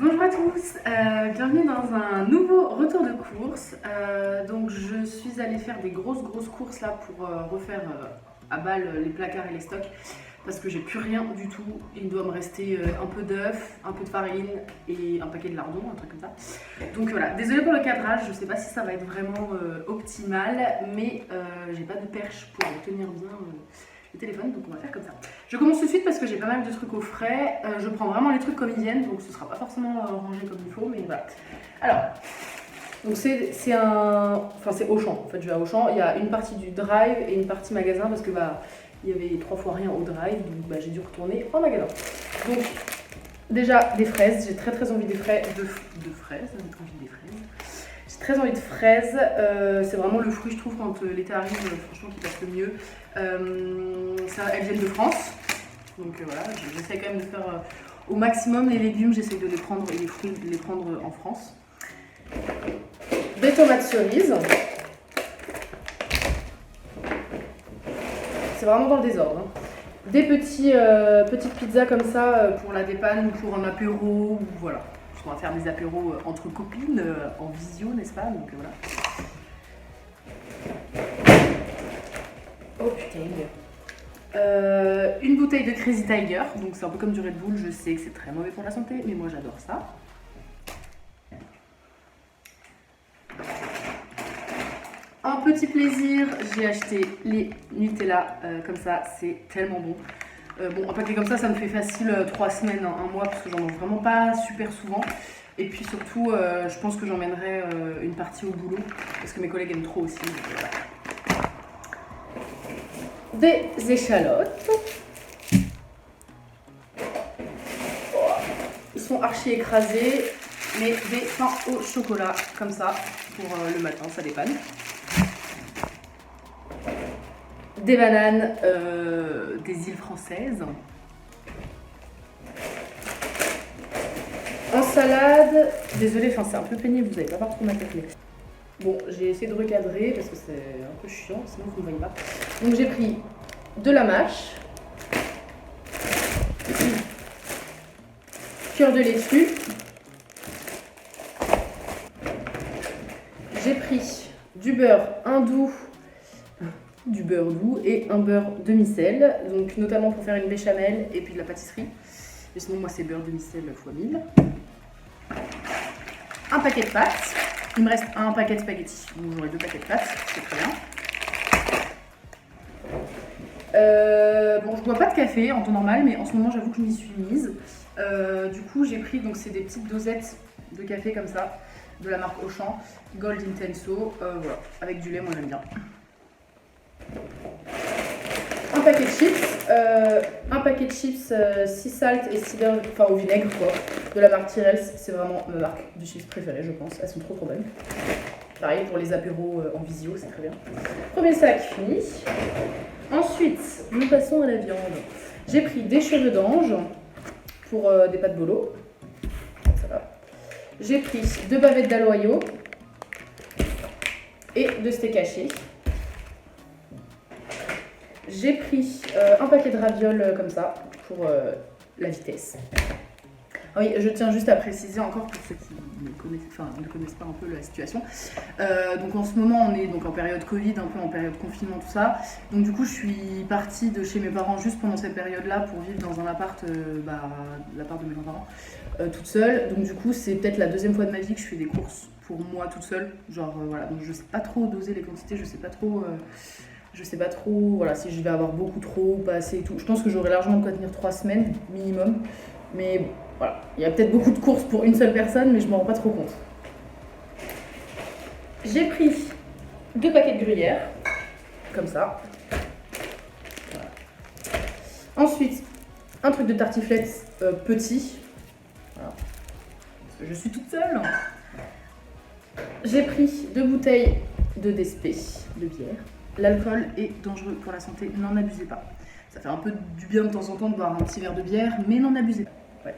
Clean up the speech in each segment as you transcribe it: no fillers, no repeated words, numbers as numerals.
Bonjour à tous, bienvenue dans un nouveau retour de course. Donc je suis allée faire des grosses courses là pour refaire à balle les placards et les stocks parce que j'ai plus rien du tout. Il doit me rester un peu d'œufs, un peu de farine et un paquet de lardons, un truc comme ça. Donc voilà, désolée pour le cadrage, je sais pas si ça va être vraiment optimal, mais j'ai pas de perche pour tenir bien le téléphone, donc on va faire comme ça. Je commence tout de suite parce que j'ai pas mal de trucs au frais. Je prends vraiment les trucs comme ils viennent, donc ce sera pas forcément rangé comme il faut, mais voilà. Alors, donc c'est Auchan. En fait, je vais à Auchan. Il y a une partie du drive et une partie magasin parce que il y avait 3 fois rien au drive, donc j'ai dû retourner en magasin. Donc déjà des fraises. J'ai très envie de fraises. J'ai très envie de fraises, c'est vraiment le fruit je trouve quand l'été arrive, franchement qui passe le mieux. Elles viennent de France, donc voilà, j'essaie quand même de faire au maximum les légumes, j'essaie de les prendre et les fruits de les prendre en France. Des tomates cerises, c'est vraiment dans le désordre. Hein. Des petites pizzas comme ça pour la dépanne ou pour un apéro, voilà. On va faire des apéros entre copines, en visio, n'est-ce pas? Donc voilà. Oh putain. Une bouteille de Crazy Tiger, donc c'est un peu comme du Red Bull, je sais que c'est très mauvais pour la santé, mais moi j'adore ça. Un petit plaisir, j'ai acheté les Nutella, comme ça, c'est tellement bon. Bon, un paquet comme ça me fait facile 3 semaines, un mois, parce que j'en mange vraiment pas super souvent. Et puis surtout, je pense que j'emmènerai une partie au boulot, parce que mes collègues aiment trop aussi. Donc, voilà. Des échalotes. Ils sont archi écrasés, mais des pains au chocolat, comme ça, pour le matin, ça dépanne. Des bananes des îles françaises. En salade, désolée, c'est un peu pénible, vous n'allez pas voir trop ma tête. Bon, j'ai essayé de recadrer parce que c'est un peu chiant, sinon vous ne voyez pas. Donc j'ai pris de la mâche, cœur de laitue, j'ai pris du beurre doux et un beurre demi-sel, donc notamment pour faire une béchamel et puis de la pâtisserie. Et sinon moi c'est beurre demi-sel x 1000. Un paquet de pâtes. Il me reste un paquet de spaghettis, donc j'aurai 2 paquets de pâtes, c'est très bien. Bon, je bois pas de café en temps normal, mais en ce moment j'avoue que je m'y suis mise. Du coup j'ai pris, donc c'est des petites dosettes de café comme ça, de la marque Auchan, Gold Intenso, voilà, avec du lait, moi j'aime bien. Un paquet de chips, sea salt et cider, enfin au vinaigre quoi, de la marque Tyrrells, c'est vraiment ma marque de chips préférée je pense, elles sont trop bonnes. Pareil pour les apéros en visio, c'est très bien. Premier sac fini. Ensuite, nous passons à la viande. J'ai pris des cheveux d'ange pour des pâtes bolo. Ça va. J'ai pris 2 bavettes d'aloyau et de steak haché. J'ai pris un paquet de ravioles comme ça pour la vitesse. Ah oui, je tiens juste à préciser encore pour ceux qui ne connaissent pas un peu la situation. Donc en ce moment, on est donc en période Covid, un peu en période confinement, tout ça. Donc du coup, je suis partie de chez mes parents juste pendant cette période-là pour vivre dans un appart, l'appart de mes grands-parents, toute seule. Donc du coup, c'est peut-être la 2e fois de ma vie que je fais des courses pour moi toute seule. Genre voilà, donc je sais pas trop doser les quantités, je sais pas trop voilà, si je vais avoir beaucoup trop ou pas assez et tout. Je pense que j'aurai largement de quoi tenir 3 semaines minimum. Mais bon, voilà, il y a peut-être beaucoup de courses pour une seule personne, mais je m'en rends pas trop compte. J'ai pris 2 paquets de gruyère, comme ça. Voilà. Ensuite, un truc de tartiflette petit. Voilà. Parce que je suis toute seule. J'ai pris 2 bouteilles de DSP, de bière. L'alcool est dangereux pour la santé, n'en abusez pas. Ça fait un peu du bien de temps en temps de boire un petit verre de bière, mais n'en abusez pas. Ouais.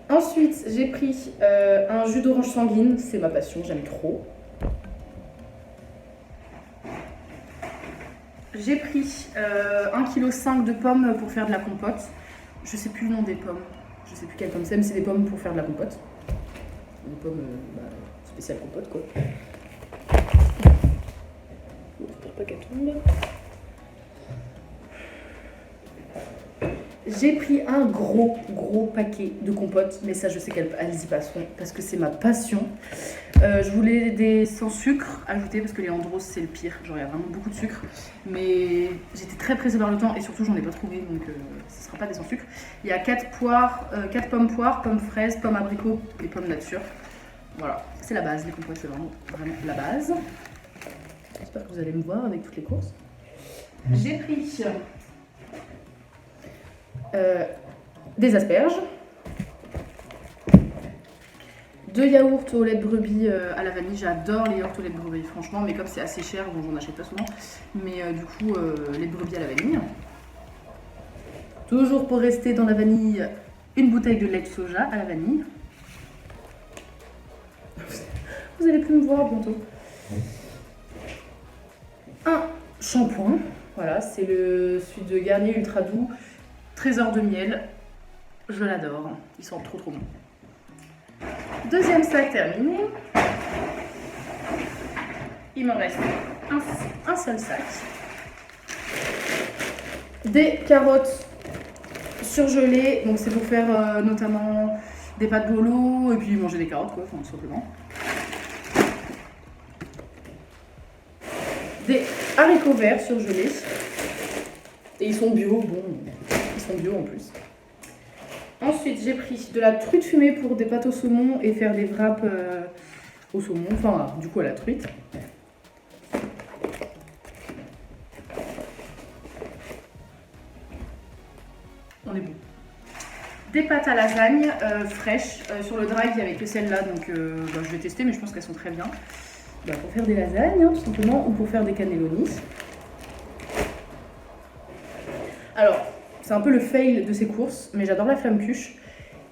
Ensuite, j'ai pris un jus d'orange sanguine, c'est ma passion, j'aime trop. J'ai pris 1,5 kg de pommes pour faire de la compote. Je sais plus le nom des pommes. Je sais plus quelle pomme c'est, mais c'est des pommes pour faire de la compote. Des pommes spéciales compote quoi. J'espère pas qu'elle tombe. J'ai pris un gros paquet de compotes, mais ça je sais qu'elles y passeront parce que c'est ma passion. Je voulais des sans sucre ajoutés parce que les Andros c'est le pire, genre il y a vraiment beaucoup de sucre. Mais j'étais très pressée par le temps et surtout j'en ai pas trouvé donc ce sera pas des sans sucre. Il y a 4 pommes poires, pommes fraises, pommes abricots et pommes nature. Voilà, c'est la base, les compotes c'est vraiment la base. J'espère que vous allez me voir avec toutes les courses. J'ai pris des asperges, 2 yaourts au lait de brebis à la vanille. J'adore les yaourts au lait de brebis franchement, mais comme c'est assez cher, bon, j'en achète pas souvent. Mais du coup, lait de brebis à la vanille. Toujours pour rester dans la vanille, une bouteille de lait de soja à la vanille. Vous allez plus me voir bientôt. Un shampoing, voilà, c'est celui de Garnier Ultra Doux, Trésor de miel. Je l'adore, ils sont trop bons. Deuxième sac terminé. Il me reste un seul sac. Des carottes surgelées, donc c'est pour faire notamment des pâtes bolo et puis manger des carottes quoi, tout simplement. Des haricots verts surgelés. Et ils sont bio, bon, ils sont bio en plus. Ensuite, j'ai pris de la truite fumée pour des pâtes au saumon et faire des wraps au saumon, enfin du coup à la truite. On est bon. Des pâtes à lasagne fraîches. Sur le drive, il n'y avait que celle-là, donc je vais tester, mais je pense qu'elles sont très bien. Pour faire des lasagnes, hein, tout simplement, ou pour faire des cannelloni. Alors, c'est un peu le fail de ces courses, mais j'adore la flamme cuche.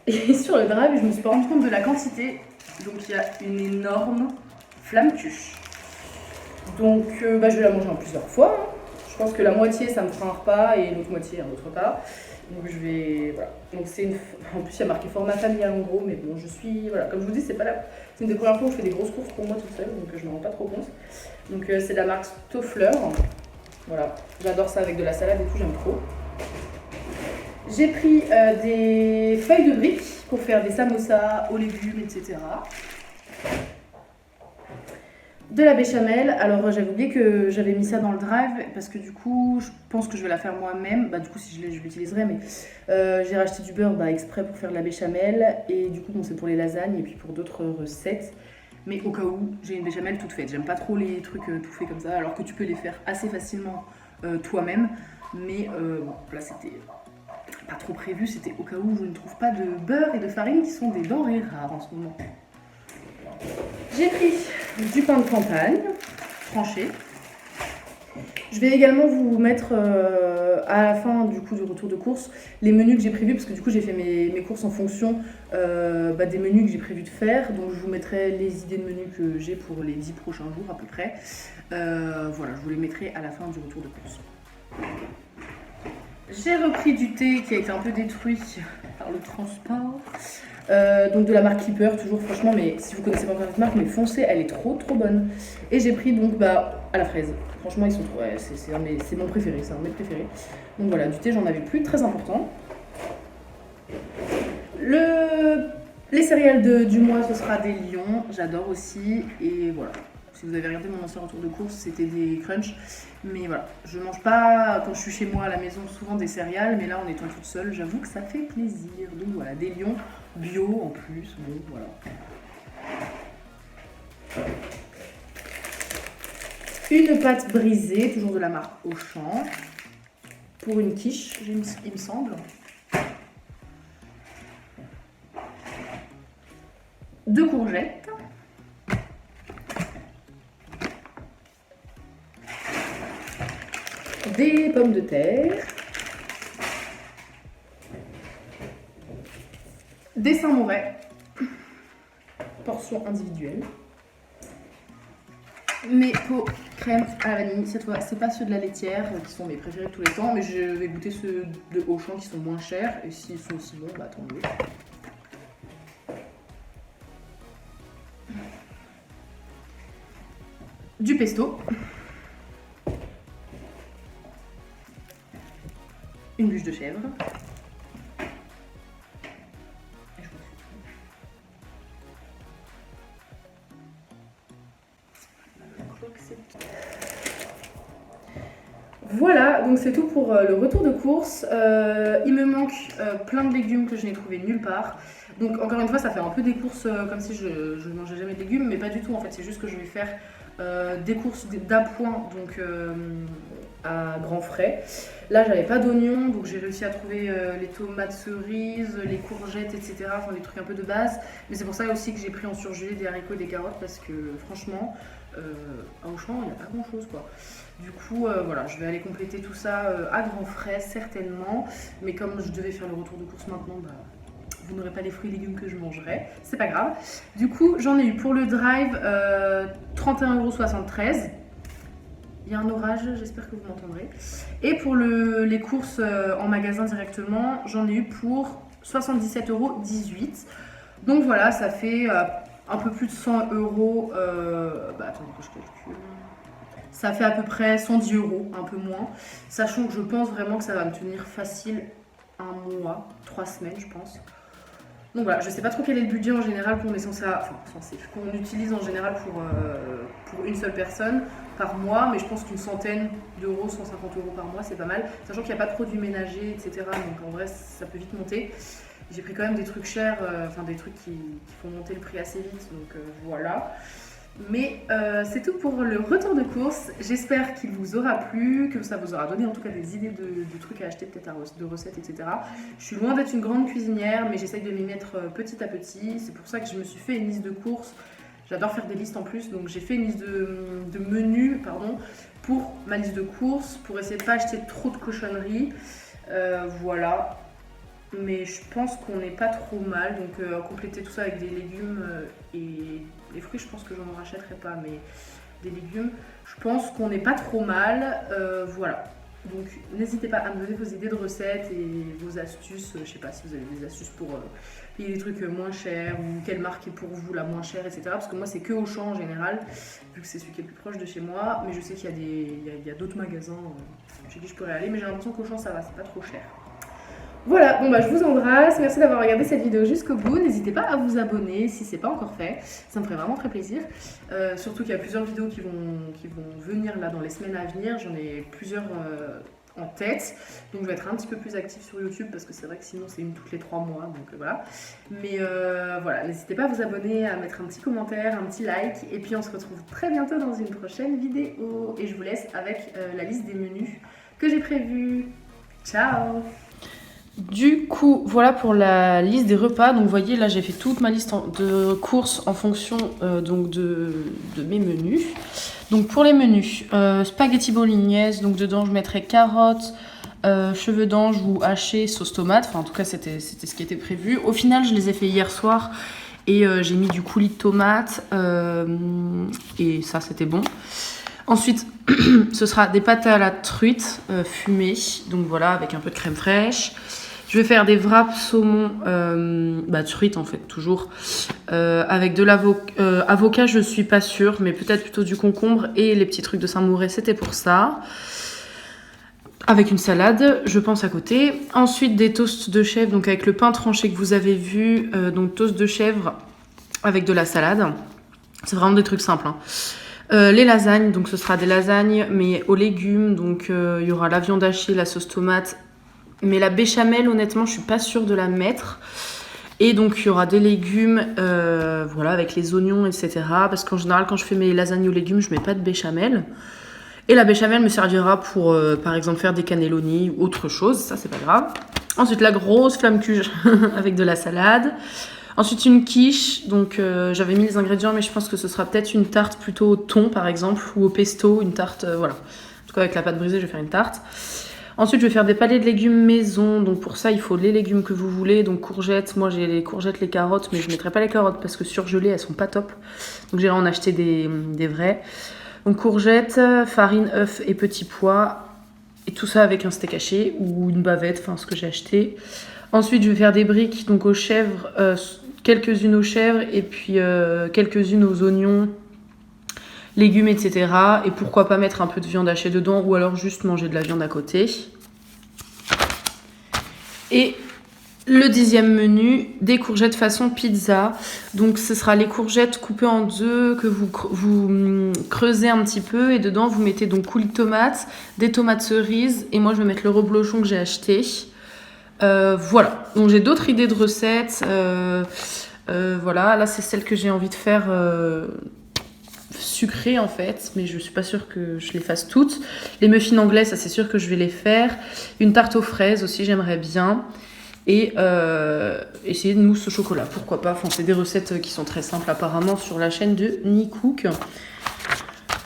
Et sur le drive, je me suis pas rendu compte de la quantité. Donc il y a une énorme flamme cuche. Donc je vais la manger en plusieurs fois. Hein. Je pense que la moitié, ça me fera un repas et l'autre moitié, un autre repas. Donc je vais... Voilà. Donc c'est une... En plus, il y a marqué format familial en gros, mais bon, je suis... Voilà, comme je vous dis, c'est une des premières fois où je fais des grosses courses pour moi toute seule, donc je me rends pas trop compte. Donc c'est de la marque Stoffler. Voilà, j'adore ça avec de la salade et tout, j'aime trop. J'ai pris des feuilles de briques pour faire des samosas aux légumes, etc. De la béchamel. Alors j'avais oublié que j'avais mis ça dans le drive parce que du coup je pense que je vais la faire moi-même. Du coup si je l'utiliserai, mais j'ai racheté du beurre exprès pour faire de la béchamel. Et du coup bon, c'est pour les lasagnes et puis pour d'autres recettes. Mais au cas où, j'ai une béchamel toute faite. J'aime pas trop les trucs tout faits comme ça, alors que tu peux les faire assez facilement toi-même. Mais bon, là c'était pas trop prévu, c'était au cas où je ne trouve pas de beurre et de farine qui sont des denrées rares en ce moment. J'ai pris du pain de campagne, tranché. Je vais également vous mettre à la fin du coup du retour de course les menus que j'ai prévus parce que du coup j'ai fait mes courses en fonction des menus que j'ai prévu de faire. Donc je vous mettrai les idées de menus que j'ai pour les 10 prochains jours à peu près. Voilà, je vous les mettrai à la fin du retour de course. J'ai repris du thé qui a été un peu détruit par le transport. Donc de la marque Keeper, toujours franchement, mais si vous connaissez pas encore cette marque, mais foncez, elle est trop bonne. Et j'ai pris donc à la fraise. Franchement, ils sont trop. Ouais, c'est mon préféré, c'est un de mes préférés. Donc voilà, du thé, j'en avais plus, très important. Les céréales du mois, ce sera des Lions, j'adore aussi. Et voilà. Si vous avez regardé mon ancien retour de course, c'était des crunchs. Mais voilà, je mange pas quand je suis chez moi à la maison souvent des céréales, mais là en étant toute seule, j'avoue que ça fait plaisir. Donc voilà, des Lions bio en plus, bon voilà. Une pâte brisée, toujours de la marque Auchan, pour une quiche, il me semble. 2 courgettes. Des pommes de terre, des Saint-Maurais, portion individuelle, mes pots crème à la vanille. Cette fois, c'est pas ceux de la laitière qui sont mes préférés de tous les temps, mais je vais goûter ceux de Auchan qui sont moins chers. Et s'ils sont aussi bons, bah tant mieux. Du pesto. Une bûche de chèvre. Voilà, donc c'est tout pour le retour de course. Il me manque plein de légumes que je n'ai trouvé nulle part. Donc encore une fois, ça fait un peu des courses comme si je ne mangeais jamais de légumes, mais pas du tout en fait. C'est juste que je vais faire des courses d'appoint, donc à grands frais. Là, j'avais pas d'oignons, donc j'ai réussi à trouver les tomates cerises, les courgettes, etc. Enfin, des trucs un peu de base. Mais c'est pour ça aussi que j'ai pris en surgelé des haricots et des carottes parce que franchement, à Auchan, il n'y a pas grand chose quoi. Du coup, voilà, je vais aller compléter tout ça à grands frais, certainement. Mais comme je devais faire le retour de course maintenant, bah, vous n'aurez pas les fruits et légumes que je mangerai. C'est pas grave. Du coup, j'en ai eu pour le drive 31,73 €. Il y a un orage, j'espère que vous m'entendrez. Et pour les courses en magasin directement, j'en ai eu pour 77,18 €. Donc voilà, ça fait un peu plus de 100 €. Bah attendez que je calcule. Ça fait à peu près 110 €, un peu moins. Sachant que je pense vraiment que ça va me tenir facile un mois, 3 semaines je pense. Donc voilà, je sais pas trop quel est le budget en général qu'on est qu'on utilise en général pour une seule personne par mois, mais je pense qu'une centaine d'euros, 150 € par mois, c'est pas mal. Sachant qu'il n'y a pas de produits ménagers, etc. Donc en vrai, ça peut vite monter. J'ai pris quand même des trucs chers, enfin des trucs qui font monter le prix assez vite, donc voilà. Mais c'est tout pour le retour de course. J'espère qu'il vous aura plu, que ça vous aura donné en tout cas des idées de trucs à acheter, peut-être de recettes, etc. Je suis loin d'être une grande cuisinière, mais j'essaye de m'y mettre petit à petit. C'est pour ça que je me suis fait une liste de courses. J'adore faire des listes en plus, donc j'ai fait une liste de menus pour ma liste de courses, pour essayer de ne pas acheter trop de cochonneries. Voilà. Mais je pense qu'on n'est pas trop mal, donc compléter tout ça avec des légumes et les fruits, je pense que j'en rachèterai pas, mais des légumes, je pense qu'on n'est pas trop mal. Voilà. Donc n'hésitez pas à me donner vos idées de recettes et vos astuces. Je sais pas si vous avez des astuces pour payer des trucs moins chers ou quelle marque est pour vous la moins chère, etc. Parce que moi c'est que Auchan en général, vu que c'est celui qui est le plus proche de chez moi. Mais je sais qu'il y a d'autres magasins chez qui je pourrais aller, mais j'ai l'impression qu'Auchan ça va, c'est pas trop cher. Voilà, bon bah je vous embrasse, merci d'avoir regardé cette vidéo jusqu'au bout, n'hésitez pas à vous abonner si c'est pas encore fait, ça me ferait vraiment très plaisir, surtout qu'il y a plusieurs vidéos qui vont venir là dans les semaines à venir, j'en ai plusieurs en tête, donc je vais être un petit peu plus active sur YouTube parce que c'est vrai que sinon c'est une toutes les 3 mois, donc voilà, mais voilà, n'hésitez pas à vous abonner, à mettre un petit commentaire, un petit like, et puis on se retrouve très bientôt dans une prochaine vidéo, et je vous laisse avec la liste des menus que j'ai prévus. Ciao! Du coup, voilà pour la liste des repas. Donc, vous voyez, là, j'ai fait toute ma liste de courses en fonction donc de mes menus. Donc, pour les menus, spaghetti bolognaise. Donc, dedans, je mettrai carottes, cheveux d'ange ou hachés, sauce tomate. Enfin, en tout cas, c'était ce qui était prévu. Au final, je les ai fait hier soir et j'ai mis du coulis de tomate. Et ça, c'était bon. Ensuite, ce sera des pâtes à la truite fumées. Donc, voilà, avec un peu de crème fraîche. Je vais faire des wraps saumon, truite en fait, toujours, avec de l'avocat, je suis pas sûre, mais peut-être plutôt du concombre et les petits trucs de Saint-Mouret, c'était pour ça. Avec une salade, je pense à côté. Ensuite, des toasts de chèvre, donc avec le pain tranché que vous avez vu, donc toast de chèvre avec de la salade. C'est vraiment des trucs simples, hein. Les lasagnes, donc ce sera des lasagnes, mais aux légumes, donc il y aura la viande hachée, la sauce tomate. Mais la béchamel, honnêtement, je suis pas sûre de la mettre. Et donc, il y aura des légumes, voilà, avec les oignons, etc. Parce qu'en général, quand je fais mes lasagnes aux légumes, je mets pas de béchamel. Et la béchamel me servira pour, par exemple, faire des cannelloni ou autre chose. Ça, c'est pas grave. Ensuite, la grosse flamme cuge avec de la salade. Ensuite, une quiche. Donc, j'avais mis les ingrédients, mais je pense que ce sera peut-être une tarte plutôt au thon, par exemple, ou au pesto. Une tarte, voilà. En tout cas, avec la pâte brisée, je vais faire une tarte. Ensuite, je vais faire des palets de légumes maison. Donc pour ça, il faut les légumes que vous voulez. Donc courgettes, moi j'ai les courgettes, les carottes, mais je ne mettrai pas les carottes parce que surgelées, elles sont pas top. Donc j'irai en acheter des vrais. Donc courgettes, farine, œufs et petits pois. Et tout ça avec un steak haché ou une bavette, enfin ce que j'ai acheté. Ensuite, je vais faire des briques donc aux chèvres, quelques-unes aux chèvres et puis quelques-unes aux oignons, légumes, etc. Et pourquoi pas mettre un peu de viande hachée dedans ou alors juste manger de la viande à côté. Et le 10e menu, des courgettes façon pizza. Donc ce sera les courgettes coupées en deux que vous creusez un petit peu et dedans vous mettez donc coulis de tomates, des tomates cerises et moi je vais mettre le reblochon que j'ai acheté. Voilà, donc j'ai d'autres idées de recettes. Voilà, là c'est celle que j'ai envie de faire sucrée en fait, mais je suis pas sûre que je les fasse toutes. Les muffins anglais, ça c'est sûr que je vais les faire. Une tarte aux fraises aussi, j'aimerais bien. Et essayer de mousse au chocolat, pourquoi pas. Enfin, c'est des recettes qui sont très simples apparemment sur la chaîne de Nicook.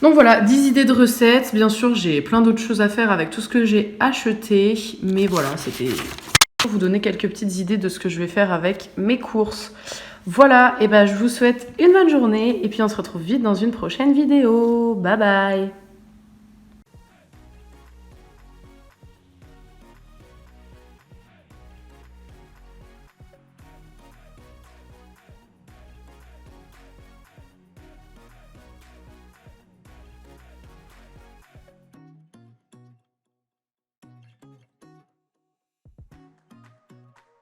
Donc voilà, 10 idées de recettes. Bien sûr, j'ai plein d'autres choses à faire avec tout ce que j'ai acheté. Mais voilà, c'était pour vous donner quelques petites idées de ce que je vais faire avec mes courses. Voilà, et ben je vous souhaite une bonne journée. Et puis on se retrouve vite dans une prochaine vidéo. Bye bye!